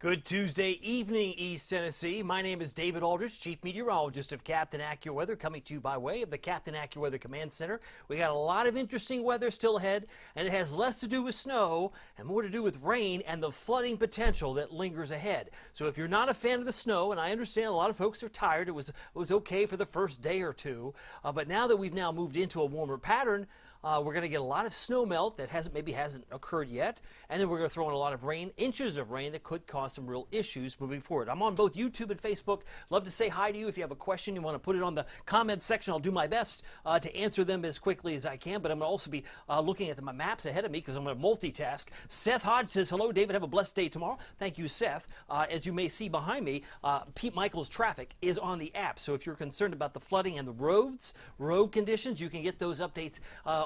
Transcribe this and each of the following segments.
Good Tuesday evening, East Tennessee. My name is David Aldrich, Chief Meteorologist of Captain AccuWeather, coming to you by way of the Captain AccuWeather Command Center. We got a lot of interesting weather still ahead, and it has less to do with snow and more to do with rain and the flooding potential that lingers ahead. So if you're not a fan of the snow, and I understand a lot of folks are tired, it was okay for the first day or two, but now that we've now moved into a warmer pattern, we're going to get a lot of snow melt that maybe hasn't occurred yet, and then we're going to throw in a lot of rain, inches of rain that could cause some real issues moving forward. I'm on both YouTube and Facebook. Love to say hi to you. If you have a question, you want to put it on the comments section, I'll do my best to answer them as quickly as I can, but I'm going to also be looking at my maps ahead of me because I'm going to multitask. Seth Hodge says, hello, David, have a blessed day tomorrow. Thank you, Seth. As you may see behind me, Pete Michaels Traffic is on the app, so if you're concerned about the flooding and the road conditions, you can get those updates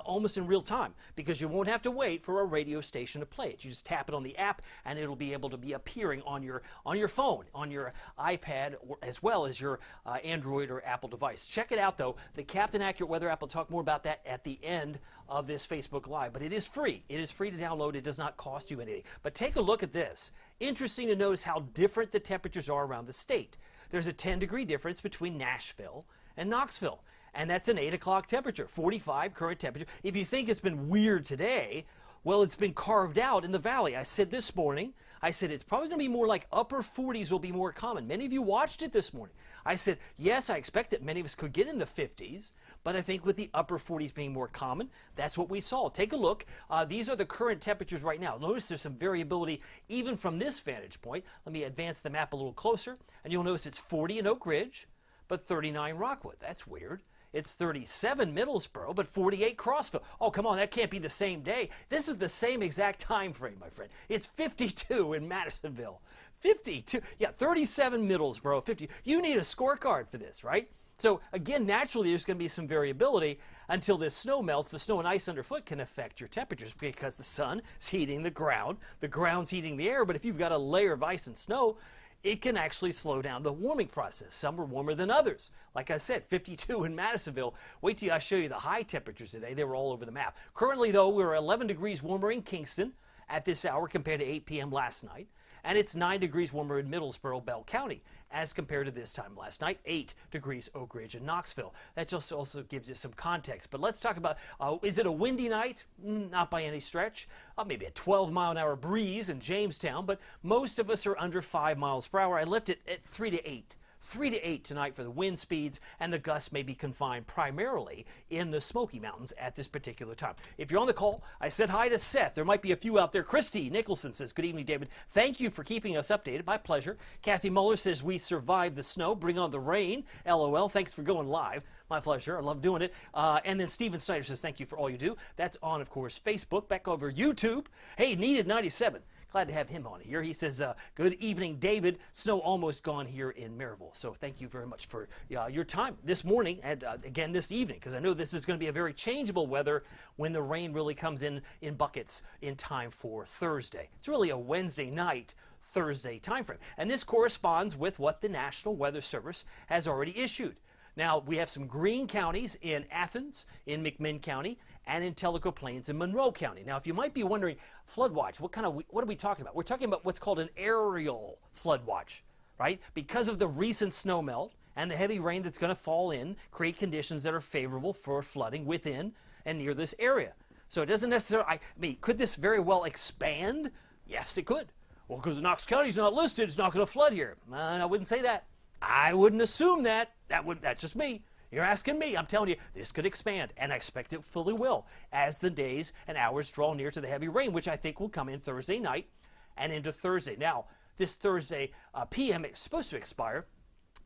almost in real time because you won't have to wait for a radio station to play it. You just tap it on the app and it'll be able to be appearing on your phone, on your iPad, as well as your Android or Apple device. Check it out though. The Captain Accurate Weather app, will talk more about that at the end of this Facebook Live, but it is free. It is free to download. It does not cost you anything. But take a look at this. Interesting to notice how different the temperatures are around the state. There's a 10-degree difference between Nashville and Knoxville. And that's an 8 o'clock temperature, 45 current temperature. If you think it's been weird today, well, it's been carved out in the valley. I said this morning, it's probably going to be more like upper 40s will be more common. Many of you watched it this morning. I said, yes, I expect that many of us could get in the 50s, but I think with the upper 40s being more common, that's what we saw. Take a look. These are the current temperatures right now. Notice there's some variability even from this vantage point. Let me advance the map a little closer, and you'll notice it's 40 in Oak Ridge, but 39 Rockwood. That's weird. It's 37 Middlesboro, but 48 Crossville. Oh, come on, that can't be the same day. This is the same exact time frame, my friend. It's 52 in Madisonville. 52. Yeah, 37 Middlesboro, 50. You need a scorecard for this, right? So, again, naturally, there's going to be some variability until this snow melts. The snow and ice underfoot can affect your temperatures because the sun is heating the ground's heating the air, but if you've got a layer of ice and snow, it can actually slow down the warming process. Some are warmer than others. Like I said, 52 in Madisonville. Wait till I show you the high temperatures today. They were all over the map. Currently, though, we're 11 degrees warmer in Kingston at this hour compared to 8 p.m. last night. And it's 9 degrees warmer in Middlesboro, Bell County, as compared to this time last night, 8 degrees Oak Ridge and Knoxville. That just also gives you some context. But let's talk about, is it a windy night? Not by any stretch. Maybe a 12-mile-an-hour breeze in Jamestown, but most of us are under 5 miles per hour. I left it at 3 to 8. 3 to 8 tonight for the wind speeds, and the gusts may be confined primarily in the Smoky Mountains at this particular time. If you're on the call, I said hi to Seth. There might be a few out there. Christy Nicholson says, good evening, David. Thank you for keeping us updated. My pleasure. Kathy Muller says, we survived the snow. Bring on the rain. LOL. Thanks for going live. My pleasure. I love doing it. And then Steven Snyder says, thank you for all you do. That's on, of course, Facebook. Back over YouTube. Hey, Needed 97. Glad to have him on here. He says, good evening, David. Snow almost gone here in Maryville. So thank you very much for your time this morning and again this evening, because I know this is going to be a very changeable weather when the rain really comes in buckets in time for Thursday. It's really a Wednesday night, Thursday time frame. And this corresponds with what the National Weather Service has already issued. Now, we have some green counties in Athens, in McMinn County, and in Tellico Plains in Monroe County. Now, if you might be wondering, flood watch, what are we talking about? We're talking about what's called an aerial flood watch, right? Because of the recent snow melt and the heavy rain that's going to fall in, create conditions that are favorable for flooding within and near this area. So it doesn't necessarily, could this very well expand? Yes, it could. Well, because Knox County is not listed, it's not going to flood here. I wouldn't say that. I wouldn't assume that. That's just me. You're asking me. I'm telling you, this could expand, and I expect it fully will as the days and hours draw near to the heavy rain, which I think will come in Thursday night and into Thursday. Now, this Thursday p.m. is supposed to expire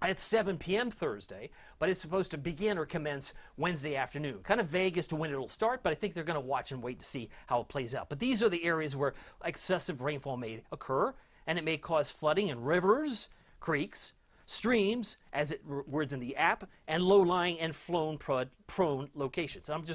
at 7 p.m. Thursday, but it's supposed to begin or commence Wednesday afternoon. Kind of vague as to when it'll start, but I think they're going to watch and wait to see how it plays out. But these are the areas where excessive rainfall may occur, and it may cause flooding in rivers, creeks, streams, as it words in the app, and low-lying and flood-prone locations. I'm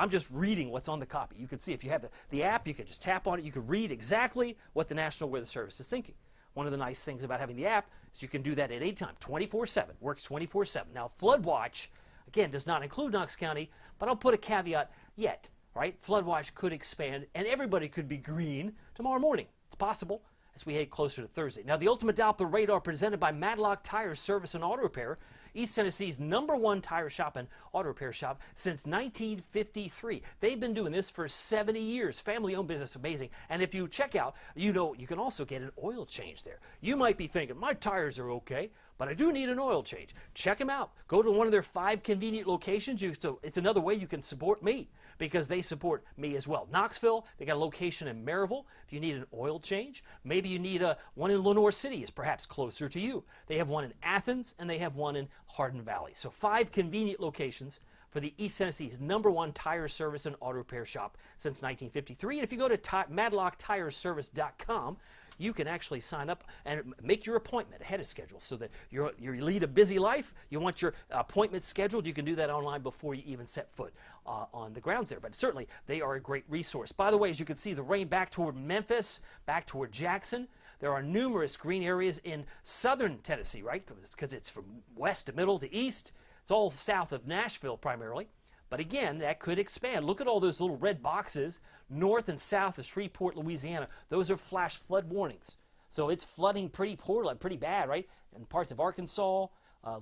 just reading what's on the copy. You can see if you have the app, you can just tap on it. You can read exactly what the National Weather Service is thinking. One of the nice things about having the app is you can do that at any time, 24/7, works 24/7. Now, Flood Watch, again, does not include Knox County, but I'll put a caveat yet, right? Flood Watch could expand, and everybody could be green tomorrow morning. It's possible. as we head closer to Thursday. Now, the Ultimate Doppler radar presented by Madlock Tire Service and Auto Repair, East Tennessee's #1 tire shop and auto repair shop since 1953. They've been doing this for 70 years. Family-owned business, amazing. And if you check out, you know, you can also get an oil change there. You might be thinking, my tires are okay, but I do need an oil change. Check them out. Go to one of their 5 convenient locations. So it's another way you can support me, because they support me as well. Knoxville, they got a location in Maryville. If you need an oil change, maybe you need one in Lenoir City is perhaps closer to you. They have one in Athens, and they have one in Hardin Valley. So 5 convenient locations for the East Tennessee's #1 tire service and auto repair shop since 1953. And if you go to madlocktireservice.com, you can actually sign up and make your appointment ahead of schedule, so that you lead a busy life. You want your appointment scheduled, you can do that online before you even set foot on the grounds there. But certainly, they are a great resource. By the way, as you can see, the rain back toward Memphis, back toward Jackson. There are numerous green areas in southern Tennessee, right? Because it's from west to middle to east. It's all south of Nashville primarily. But again, that could expand. Look at all those little red boxes north and south of Shreveport, Louisiana. Those are flash flood warnings. So it's flooding pretty poorly, pretty bad, right? In parts of Arkansas,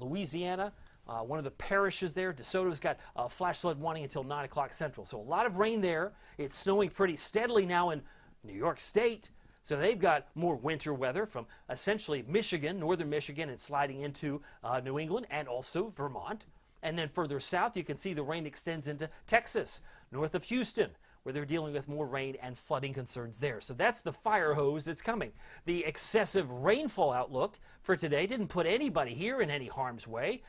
Louisiana, one of the parishes there, DeSoto's got a flash flood warning until 9 o'clock Central. So a lot of rain there. It's snowing pretty steadily now in New York State. So they've got more winter weather from essentially Michigan, northern Michigan, and sliding into New England and also Vermont. And then further south, you can see the rain extends into Texas, north of Houston, where they're dealing with more rain and flooding concerns there. So that's the fire hose that's coming. The excessive rainfall outlook for today didn't put anybody here in any harm's way.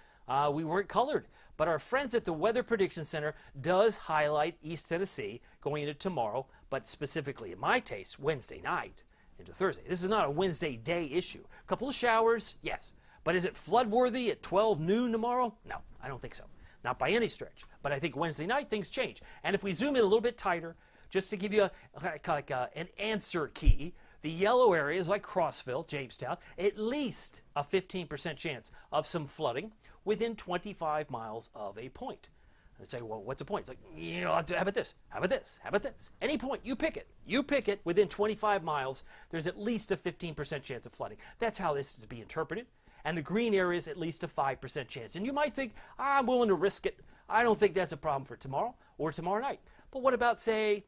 We weren't colored. But our friends at the Weather Prediction Center does highlight East Tennessee going into tomorrow, but specifically, in my taste, Wednesday night into Thursday. This is not a Wednesday day issue. A couple of showers, yes. But is it flood-worthy at 12 noon tomorrow? No, I don't think so. Not by any stretch. But I think Wednesday night things change. And if we zoom in a little bit tighter, just to give you an answer key, the yellow areas like Crossville, Jamestown, at least a 15% chance of some flooding within 25 miles of a point. I say, well, what's the point? It's like, you know, how about this? How about this? How about this? Any point, you pick it. You pick it within 25 miles, there's at least a 15% chance of flooding. That's how this is to be interpreted. And the green area is at least a 5% chance. And you might think, I'm willing to risk it. I don't think that's a problem for tomorrow or tomorrow night. But what about say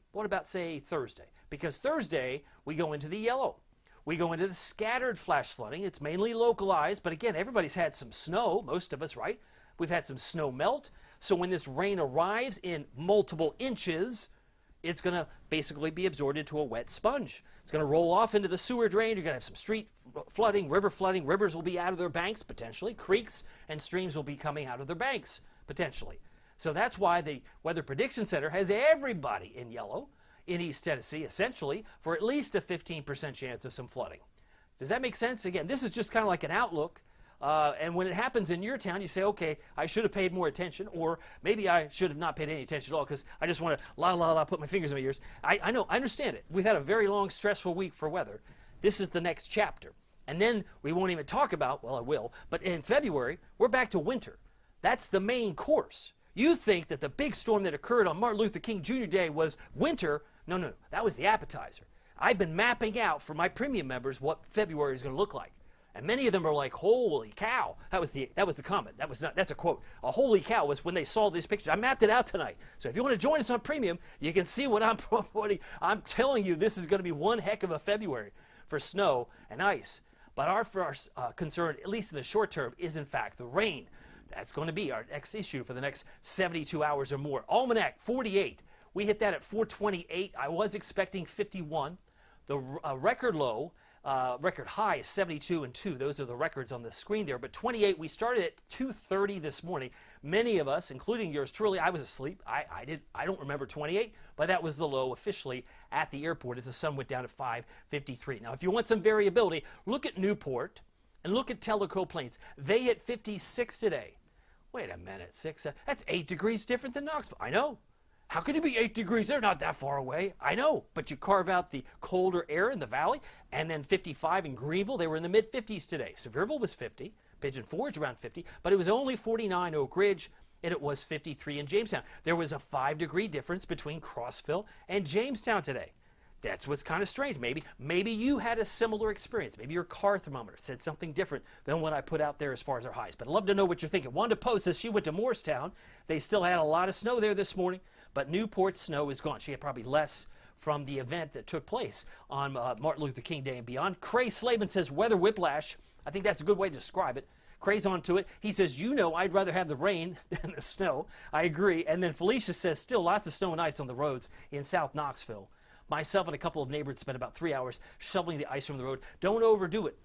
Thursday? Because Thursday, we go into the yellow. We go into the scattered flash flooding. It's mainly localized, but again, everybody's had some snow, most of us, right? We've had some snow melt. So when this rain arrives in multiple inches, it's going to basically be absorbed into a wet sponge. It's going to roll off into the sewer drain. You're going to have some street flooding, river flooding. Rivers will be out of their banks, potentially. Creeks and streams will be coming out of their banks, potentially. So that's why the Weather Prediction Center has everybody in yellow in East Tennessee, essentially, for at least a 15% chance of some flooding. Does that make sense? Again, this is just kind of like an outlook. And when it happens in your town, you say, okay, I should have paid more attention, or maybe I should have not paid any attention at all because I just want to put my fingers in my ears. I know, I understand it. We've had a very long, stressful week for weather. This is the next chapter. And then we won't even talk about, well, I will, but in February, we're back to winter. That's the main course. You think that the big storm that occurred on Martin Luther King Jr. Day was winter. No, no, no. That was the appetizer. I've been mapping out for my premium members what February is going to look like. And many of them are like, holy cow. That was the comment. That's a quote. A holy cow was when they saw these pictures. I mapped it out tonight. So if you want to join us on premium, you can see what I'm promoting. I'm telling you, this is going to be one heck of a February for snow and ice. But our first concern, at least in the short term, is in fact the rain. That's going to be our next issue for the next 72 hours or more. Almanac 48. We hit that at 428. I was expecting 51. The record low, record high is 72 and 2. Those are the records on the screen there. But 28, we started at 2:30 this morning. Many of us, including yours truly, I was asleep. I don't remember 28, but that was the low officially at the airport as the sun went down at 5:53. Now, if you want some variability, look at Newport and look at Tellico Plains. They hit 56 today. Wait a minute, that's 8 degrees different than Knoxville. I know. How could it be 8 degrees? They're not that far away. I know, but you carve out the colder air in the valley, and then 55 in Greenville. They were in the mid-50s today. Sevierville was 50, Pigeon Forge around 50, but it was only 49 Oak Ridge, and it was 53 in Jamestown. There was a 5-degree difference between Crossville and Jamestown today. That's what's kind of strange. Maybe you had a similar experience. Maybe your car thermometer said something different than what I put out there as far as our highs. But I'd love to know what you're thinking. Wanda Post says she went to Morristown. They still had a lot of snow there this morning, but Newport's snow is gone. She had probably less from the event that took place on Martin Luther King Day and beyond. Cray Slavin says weather whiplash. I think that's a good way to describe it. Cray's onto it. He says, I'd rather have the rain than the snow. I agree. And then Felicia says, still lots of snow and ice on the roads in South Knoxville. Myself and a couple of neighbors spent about 3 hours shoveling the ice from the road. Don't overdo it,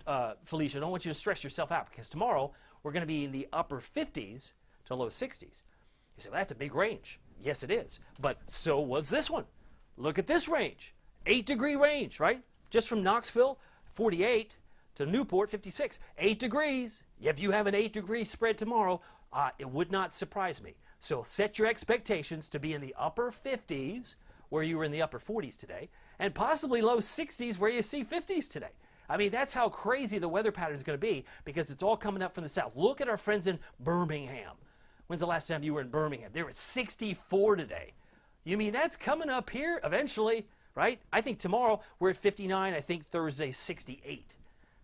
Felicia. I don't want you to stress yourself out because tomorrow we're going to be in the upper 50s to low 60s. You say, well, that's a big range. Yes, it is. But so was this one. Look at this range. 8-degree range, right? Just from Knoxville, 48, to Newport, 56. 8 degrees. If you have an 8-degree spread tomorrow, it would not surprise me. So set your expectations to be in the upper 50s, where you were in the upper 40s today, and possibly low 60s where you see 50s today. I mean, that's how crazy the weather pattern is going to be because it's all coming up from the south. Look at our friends in Birmingham. When's the last time you were in Birmingham? They were at 64 today. You mean that's coming up here eventually, right? I think tomorrow we're at 59. I think Thursday 68.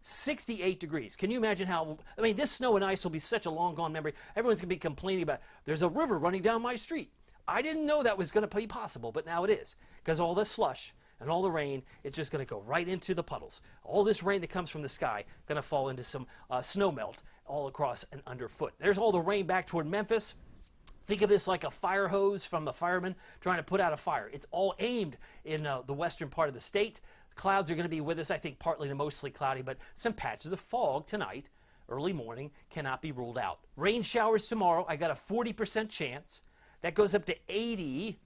68 degrees. Can you imagine how, I mean, this snow and ice will be such a long gone memory. Everyone's going to be complaining about, there's a river running down my street. I didn't know that was going to be possible, but now it is. Because all the slush and all the rain, it's just going to go right into the puddles. All this rain that comes from the sky going to fall into some snow melt all across and underfoot. There's all the rain back toward Memphis. Think of this like a fire hose from a fireman trying to put out a fire. It's all aimed in the western part of the state. Clouds are going to be with us, I think partly to mostly cloudy, but some patches of fog tonight, early morning, cannot be ruled out. Rain showers tomorrow. I got a 40% chance. That goes up to 80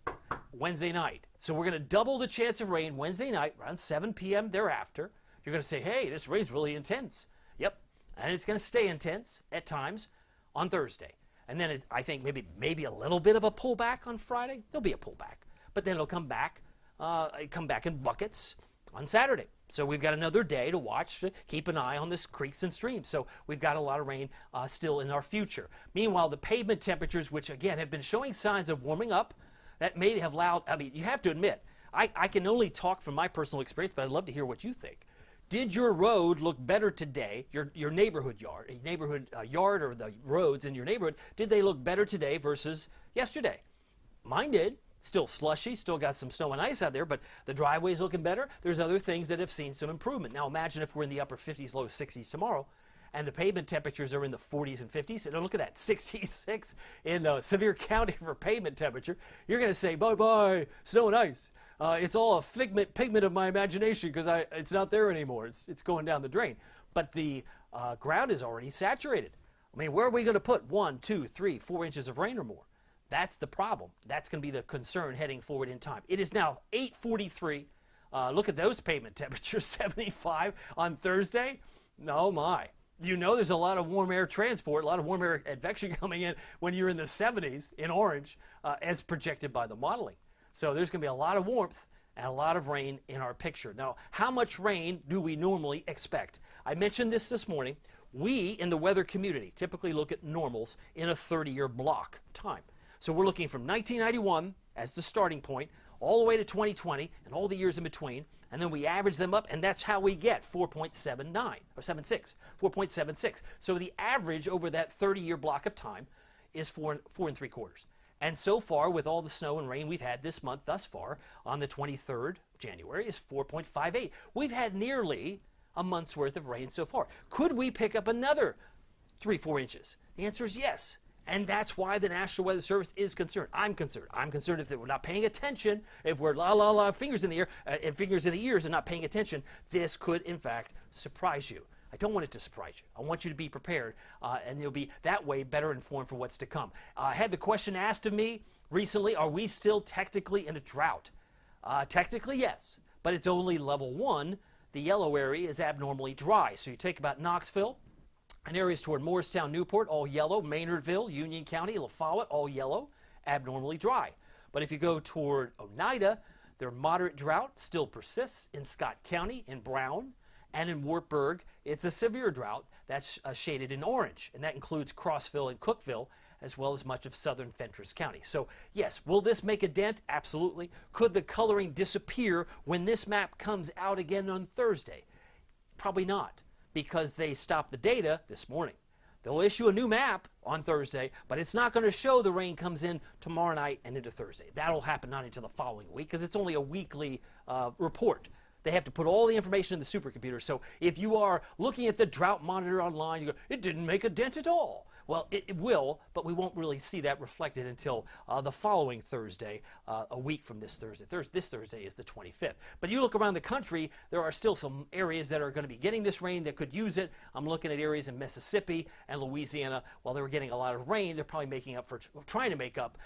Wednesday night. So we're going to double the chance of rain Wednesday night, around 7 p.m. thereafter. You're going to say, hey, this rain's really intense. Yep, and it's going to stay intense at times on Thursday. And then I think maybe a little bit of a pullback on Friday. There'll be a pullback. But then it'll come back in buckets on Saturday. So we've got another day to watch, to keep an eye on this creeks and streams. So we've got a lot of rain still in our future. Meanwhile, the pavement temperatures, which again have been showing signs of warming up, that may have allowed, I mean, you have to admit, I can only talk from my personal experience, but I'd love to hear what you think. Did your road look better today, your neighborhood yard or the roads in your neighborhood, did they look better today versus yesterday? Mine did. Still slushy, still got some snow and ice out there, but the driveway's looking better. There's other things that have seen some improvement. Now imagine if we're in the upper 50s, low 60s tomorrow, and the pavement temperatures are in the 40s and 50s. And look at that, 66 in Sevier County for pavement temperature. You're going to say, bye-bye, snow and ice. It's all a pigment of my imagination because it's not there anymore. It's going down the drain. But the ground is already saturated. I mean, where are we going to put 1, 2, 3, 4 inches of rain or more? That's the problem. That's going to be the concern heading forward in time. It is now 8:43. Look at those pavement temperatures, 75 on Thursday. No, my. You know there's a lot of warm air transport, a lot of warm air advection coming in when you're in the 70s in orange, as projected by the modeling. So there's going to be a lot of warmth and a lot of rain in our picture. Now, how much rain do we normally expect? I mentioned this morning. We, in the weather community, typically look at normals in a 30-year block of time. So we're looking from 1991 as the starting point all the way to 2020 and all the years in between, and then we average them up, and that's how we get 4.79 or 4.76. So the average over that 30-year block of time is 4 3/4. And so far, with all the snow and rain we've had this month thus far, on the 23rd January is 4.58. We've had nearly a month's worth of rain so far. Could we pick up another 3-4 inches? The answer is yes. And that's why the National Weather Service is concerned. I'm concerned. I'm concerned if we're not paying attention, if we're fingers in the air and fingers in the ears and not paying attention, this could in fact surprise you. I don't want it to surprise you. I want you to be prepared, and you'll be that way better informed for what's to come. I had the question asked of me recently, are we still technically in a drought? Technically, yes, but it's only level 1. The yellow area is abnormally dry. So you take about Knoxville, and areas toward Morristown, Newport, all yellow. Maynardville, Union County, La Follette, all yellow, abnormally dry. But if you go toward Oneida, their moderate drought still persists in Scott County, in Brown, and in Wartburg. It's a severe drought that's shaded in orange, and that includes Crossville and Cookville, as well as much of southern Fentress County. So yes, will this make a dent? Absolutely. Could the coloring disappear when this map comes out again on Thursday? Probably not, because they stopped the data this morning. They'll issue a new map on Thursday, but it's not going to show the rain comes in tomorrow night and into Thursday. That'll happen not until the following week, because it's only a weekly report. They have to put all the information in the supercomputer. So if you are looking at the drought monitor online, you go, it didn't make a dent at all. Well, it will, but we won't really see that reflected until the following Thursday, a week from this Thursday. This Thursday is the 25th. But you look around the country, there are still some areas that are going to be getting this rain that could use it. I'm looking at areas in Mississippi and Louisiana. While they were getting a lot of rain, they're probably trying to make up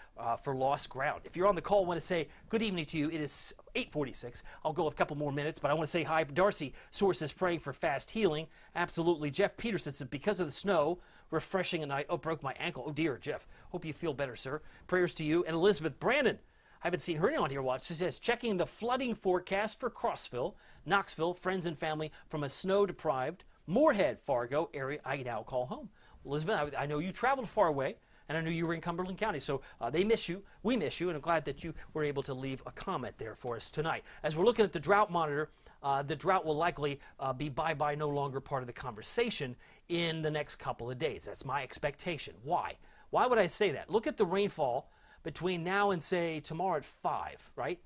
for lost ground. If you're on the call, I want to say good evening to you. It is 8:46. I'll go a couple more minutes, but I want to say hi. Darcy Source is praying for fast healing. Absolutely. Jeff Peterson says, because of the snow, refreshing a night. Oh, broke my ankle. Oh, dear, Jeff. Hope you feel better, sir. Prayers to you. And Elizabeth Brandon, I haven't seen her on here watch. She says, checking the flooding forecast for Crossville, Knoxville, friends and family from a snow-deprived Moorhead, Fargo area I now call home. Elizabeth, I know you traveled far away, and I knew you were in Cumberland County, so they miss you. We miss you, and I'm glad that you were able to leave a comment there for us tonight. As we're looking at the drought monitor, the drought will likely be bye-bye, no longer part of the conversation in the next couple of days. That's my expectation. Why? Why would I say that? Look at the rainfall between now and, say, tomorrow at 5, right?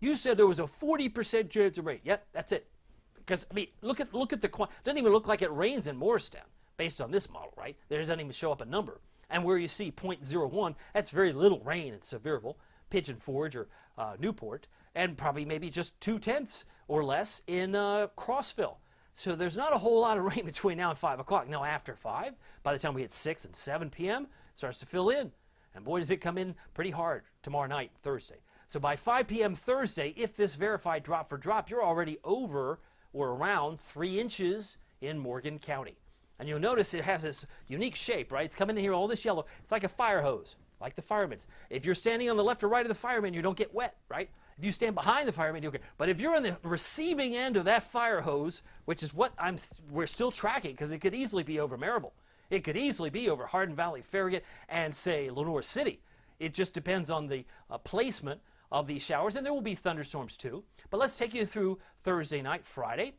You said there was a 40% chance of rain. Yep, that's it. Because, I mean, look at the quantity. It doesn't even look like it rains in Morristown based on this model, right? There doesn't even show up a number. And where you see 0.01, that's very little rain in Sevierville, Pigeon Forge, or Newport, and probably maybe just 0.2 or less in Crossville. So there's not a whole lot of rain between now and 5 o'clock. Now after 5, by the time we hit 6 and 7 p.m., it starts to fill in. And boy, does it come in pretty hard tomorrow night, Thursday. So by 5 p.m. Thursday, if this verified drop for drop, you're already over or around 3 inches in Morgan County. And you'll notice it has this unique shape, right? It's coming in here, all this yellow. It's like a fire hose, like the firemen's. If you're standing on the left or right of the fireman, you don't get wet, right? If you stand behind the fireman, you'll get. But if you're on the receiving end of that fire hose, which is what we're still tracking, because it could easily be over Maryville. It could easily be over Hardin Valley, Farragut, and, say, Lenoir City. It just depends on the placement of these showers, and there will be thunderstorms too. But let's take you through Thursday night, Friday.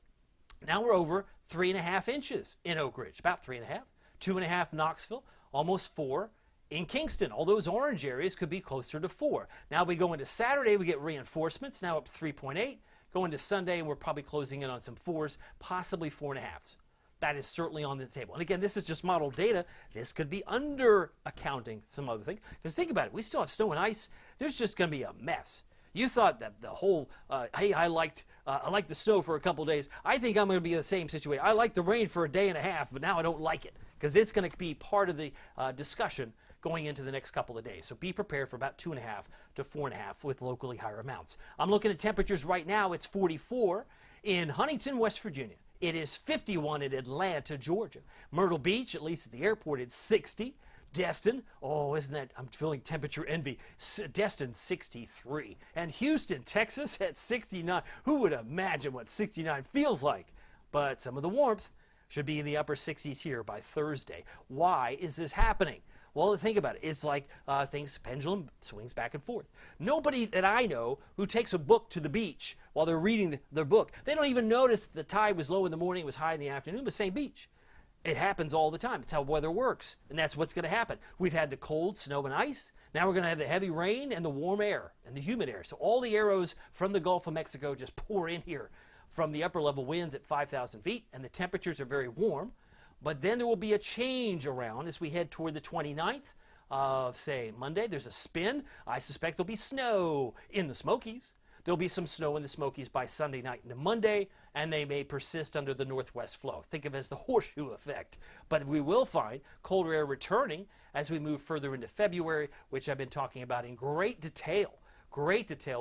Now we're over 3.5 inches in Oak Ridge, about 3.5, 2.5 Knoxville, almost 4 in Kingston. All those orange areas could be closer to 4. Now we go into Saturday, we get reinforcements, now up 3.8. Go into Sunday, and we're probably closing in on some 4s, possibly 4.5s. That is certainly on the table. And again, this is just model data. This could be under accounting some other things. Because think about it, we still have snow and ice. There's just going to be a mess. You thought that the whole, hey, I liked the snow for a couple days. I think I'm going to be in the same situation. I liked the rain for a day and a half, but now I don't like it. Because it's going to be part of the discussion going into the next couple of days. So be prepared for about 2.5 to 4.5 with locally higher amounts. I'm looking at temperatures right now. It's 44 in Huntington, West Virginia. It is 51 in Atlanta, Georgia. Myrtle Beach, at least at the airport, it's 60. Destin, oh, isn't that, I'm feeling temperature envy. Destin, 63. And Houston, Texas at 69. Who would imagine what 69 feels like? But some of the warmth should be in the upper 60s here by Thursday. Why is this happening? Well, think about it. It's like pendulum swings back and forth. Nobody that I know who takes a book to the beach while they're reading their book, they don't even notice that the tide was low in the morning, it was high in the afternoon, the same beach. It happens all the time. It's how weather works, and that's what's going to happen. We've had the cold, snow, and ice. Now we're going to have the heavy rain and the warm air and the humid air. So all the arrows from the Gulf of Mexico just pour in here from the upper level winds at 5,000 feet, and the temperatures are very warm. But then there will be a change around as we head toward the 29th of, say, Monday. There's a spin. I suspect there'll be snow in the Smokies. There'll be some snow in the Smokies by Sunday night into Monday, and they may persist under the northwest flow. Think of it as the horseshoe effect. But we will find colder air returning as we move further into February, which I've been talking about in great detail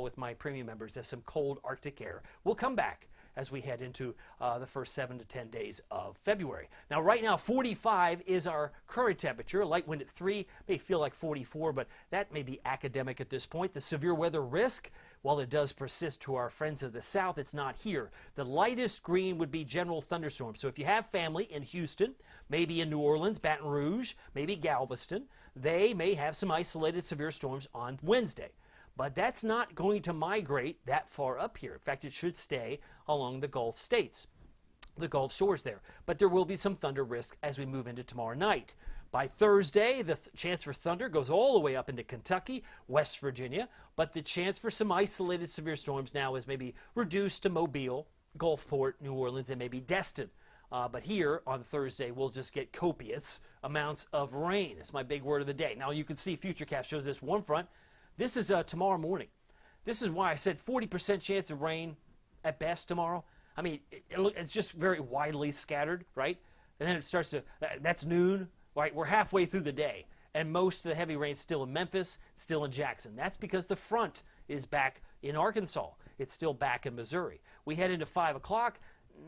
with my premium members as some cold Arctic air will come back as we head into the first 7 to 10 days of February. Now, right now, 45 is our current temperature. Light wind at 3 may feel like 44, but that may be academic at this point. The severe weather risk, while it does persist to our friends of the south, it's not here. The lightest green would be general thunderstorms. So if you have family in Houston, maybe in New Orleans, Baton Rouge, maybe Galveston, they may have some isolated severe storms on Wednesday. But that's not going to migrate that far up here. In fact, it should stay along the Gulf states, the Gulf shores there. But there will be some thunder risk as we move into tomorrow night. By Thursday, the chance for thunder goes all the way up into Kentucky, West Virginia, but the chance for some isolated severe storms now is maybe reduced to Mobile, Gulfport, New Orleans, and maybe Destin. But here on Thursday, we'll just get copious amounts of rain. It's my big word of the day. Now, you can see Futurecast shows this warm front. This is tomorrow morning. This is why I said 40% chance of rain at best tomorrow. I mean, it's just very widely scattered, right? And then it starts to, that's noon, right? We're halfway through the day. And most of the heavy rain's still in Memphis, still in Jackson. That's because the front is back in Arkansas. It's still back in Missouri. We head into 5 o'clock.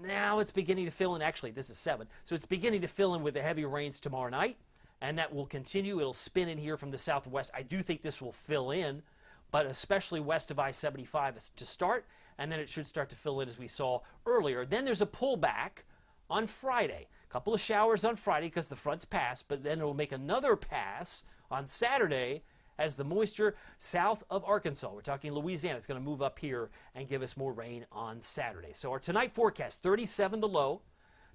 Now it's beginning to fill in. Actually, this is 7. So it's beginning to fill in with the heavy rains tomorrow night. And that will continue. It'll spin in here from the southwest. I do think this will fill in, but especially west of I-75 to start, and then it should start to fill in as we saw earlier. Then there's a pullback on Friday. A couple of showers on Friday because the front's passed, but then it'll make another pass on Saturday as the moisture south of Arkansas, we're talking Louisiana, it's going to move up here and give us more rain on Saturday. So our tonight forecast, 37 the low.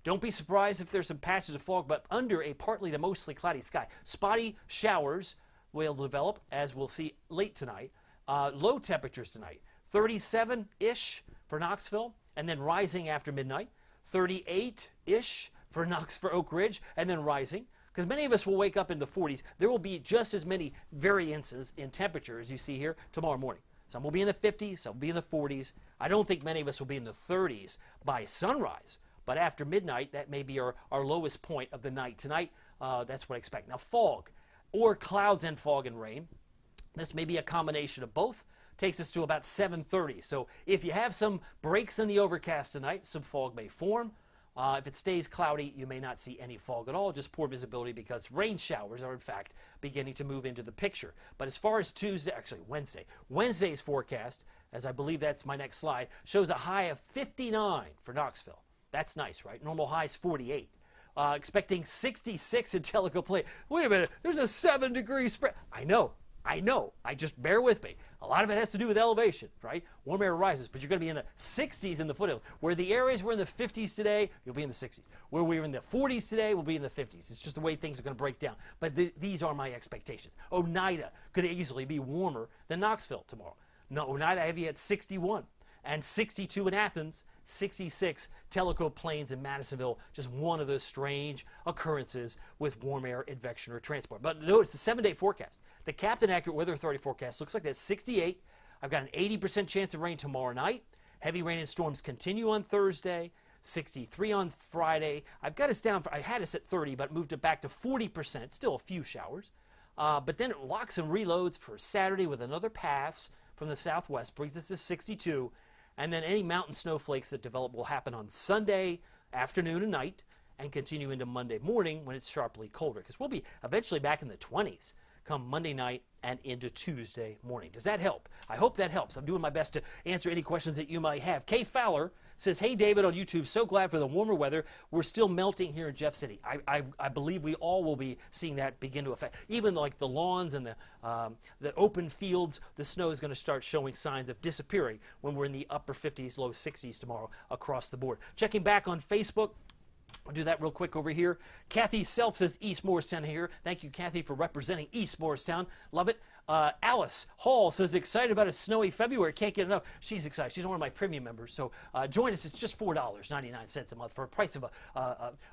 Don't be surprised if there's some patches of fog, but under a partly to mostly cloudy sky. Spotty showers will develop, as we'll see late tonight. Low temperatures tonight, 37-ish for Knoxville, and then rising after midnight. 38-ish for Oak Ridge, and then rising. Because many of us will wake up in the 40s. There will be just as many variances in temperature as you see here tomorrow morning. Some will be in the 50s, some will be in the 40s. I don't think many of us will be in the 30s by sunrise. But after midnight, that may be our lowest point of the night. Tonight, that's what I expect. Now, fog, or clouds and fog and rain. This may be a combination of both. Takes us to about 7:30. So if you have some breaks in the overcast tonight, some fog may form. If it stays cloudy, you may not see any fog at all, just poor visibility because rain showers are, in fact, beginning to move into the picture. But as far as Wednesday's forecast, as I believe that's my next slide, shows a high of 59 for Knoxville. That's nice, right? Normal high is 48. Expecting 66 in Tellico Plain. Wait a minute, there's a 7-degree spread. I know. Just bear with me. A lot of it has to do with elevation, right? Warm air rises, but you're going to be in the 60s in the foothills. Where the areas were in the 50s today, you'll be in the 60s. Where we're in the 40s today, we'll be in the 50s. It's just the way things are going to break down. But these are my expectations. Oneida could easily be warmer than Knoxville tomorrow. No, Oneida I have you at 61 and 62 in Athens. 66 Tellico Plains in Madisonville, just one of those strange occurrences with warm air advection or transport. But notice the 7-day forecast. The Captain Accurate Weather Authority forecast looks like that's 68. I've got an 80% chance of rain tomorrow night. Heavy rain and storms continue on Thursday. 63 on Friday. I've got us down, I had us at 30, but moved it back to 40%, still a few showers. But then it locks and reloads for Saturday with another pass from the southwest, brings us to 62. And then any mountain snowflakes that develop will happen on Sunday afternoon and night and continue into Monday morning when it's sharply colder. Because we'll be eventually back in the 20s come Monday night and into Tuesday morning. Does that help? I hope that helps. I'm doing my best to answer any questions that you might have. Kay Fowler says, hey, David on YouTube, so glad for the warmer weather. We're still melting here in Jeff City. I believe we all will be seeing that begin to affect. Even like the lawns and the open fields, the snow is going to start showing signs of disappearing when we're in the upper 50s, low 60s tomorrow across the board. Checking back on Facebook. I'll do that real quick over here. Kathy Self says East Morristown here. Thank you, Kathy, for representing East Morristown. Love it. Alice Hall says excited about a snowy February. Can't get enough. She's excited. She's one of my premium members. So join us. It's just $4.99 a month for a price of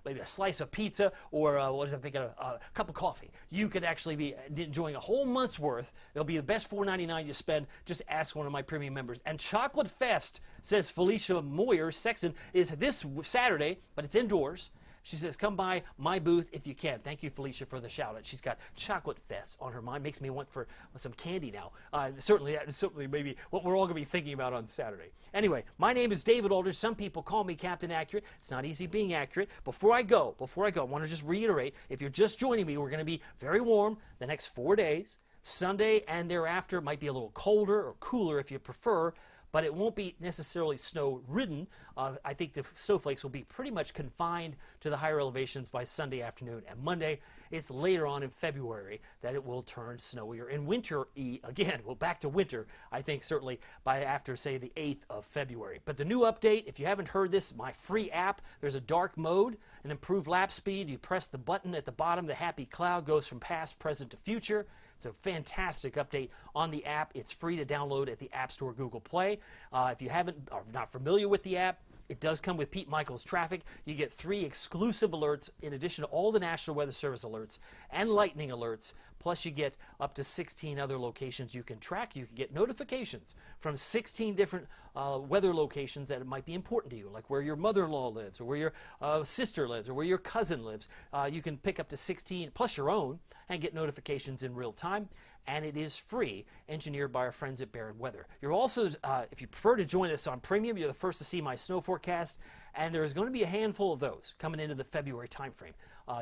maybe a slice of pizza or a cup of coffee. You could actually be enjoying a whole month's worth. It'll be the best $4.99 you spend. Just ask one of my premium members. And Chocolate Fest, says Felicia Moyer Sexton, is this Saturday, but it's indoors. She says, come by my booth if you can. Thank you, Felicia, for the shout out. She's got Chocolate Fest on her mind. Makes me want for some candy now. Certainly maybe what we're all going to be thinking about on Saturday. Anyway, my name is David Aldridge. Some people call me Captain Accurate. It's not easy being accurate. Before I go, I want to just reiterate, if you're just joining me, we're going to be very warm the next 4 days. Sunday and thereafter might be a little colder or cooler if you prefer, but it won't be necessarily snow-ridden. I think the snowflakes will be pretty much confined to the higher elevations by Sunday afternoon. And Monday, it's later on in February that it will turn snowier. And winter-y, again, well, back to winter, I think certainly by after, say, the 8th of February. But the new update, if you haven't heard this, my free app, there's a dark mode, an improved lap speed. You press the button at the bottom, the happy cloud goes from past, present to future. It's a fantastic update on the app. It's free to download at the App Store, Google Play. If you haven't or not familiar with the app, it does come with Pete Michaels Traffic. You get 3 exclusive alerts in addition to all the National Weather Service alerts and lightning alerts. Plus, you get up to 16 other locations you can track. You can get notifications from 16 different weather locations that might be important to you, like where your mother-in-law lives, or where your sister lives, or where your cousin lives. You can pick up to 16, plus your own, and get notifications in real time. And it is free, engineered by our friends at Barron Weather. You're also, if you prefer to join us on Premium, you're the first to see my snow forecast, and there's going to be a handful of those coming into the February timeframe.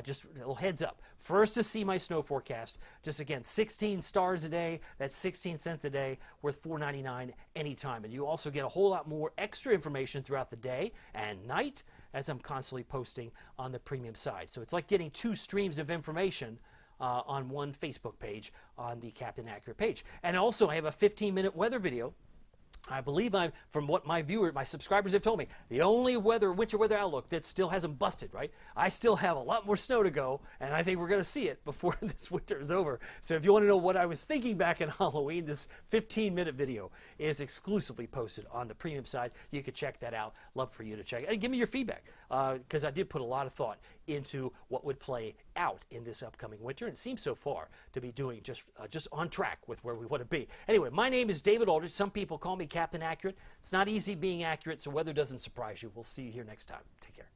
Just a little heads up. First to see my snow forecast, just again, 16 stars a day, that's 16 cents a day, worth $4.99 anytime. And you also get a whole lot more extra information throughout the day and night, as I'm constantly posting on the Premium side. So it's like getting 2 streams of information on one Facebook page on the Captain Accurate page. And also I have a 15-minute weather video. I believe from what my subscribers have told me, the only winter weather outlook that still hasn't busted, right? I still have a lot more snow to go, and I think we're going to see it before this winter is over. So if you want to know what I was thinking back in Halloween, this 15-minute video is exclusively posted on the Premium side. You can check that out. Love for you to check it. And give me your feedback, because I did put a lot of thought into what would play out in this upcoming winter, and it seems so far to be doing just on track with where we want to be. Anyway, my name is David Aldridge. Some people call me Captain Accurate. It's not easy being accurate, so weather doesn't surprise you. We'll see you here next time. Take care.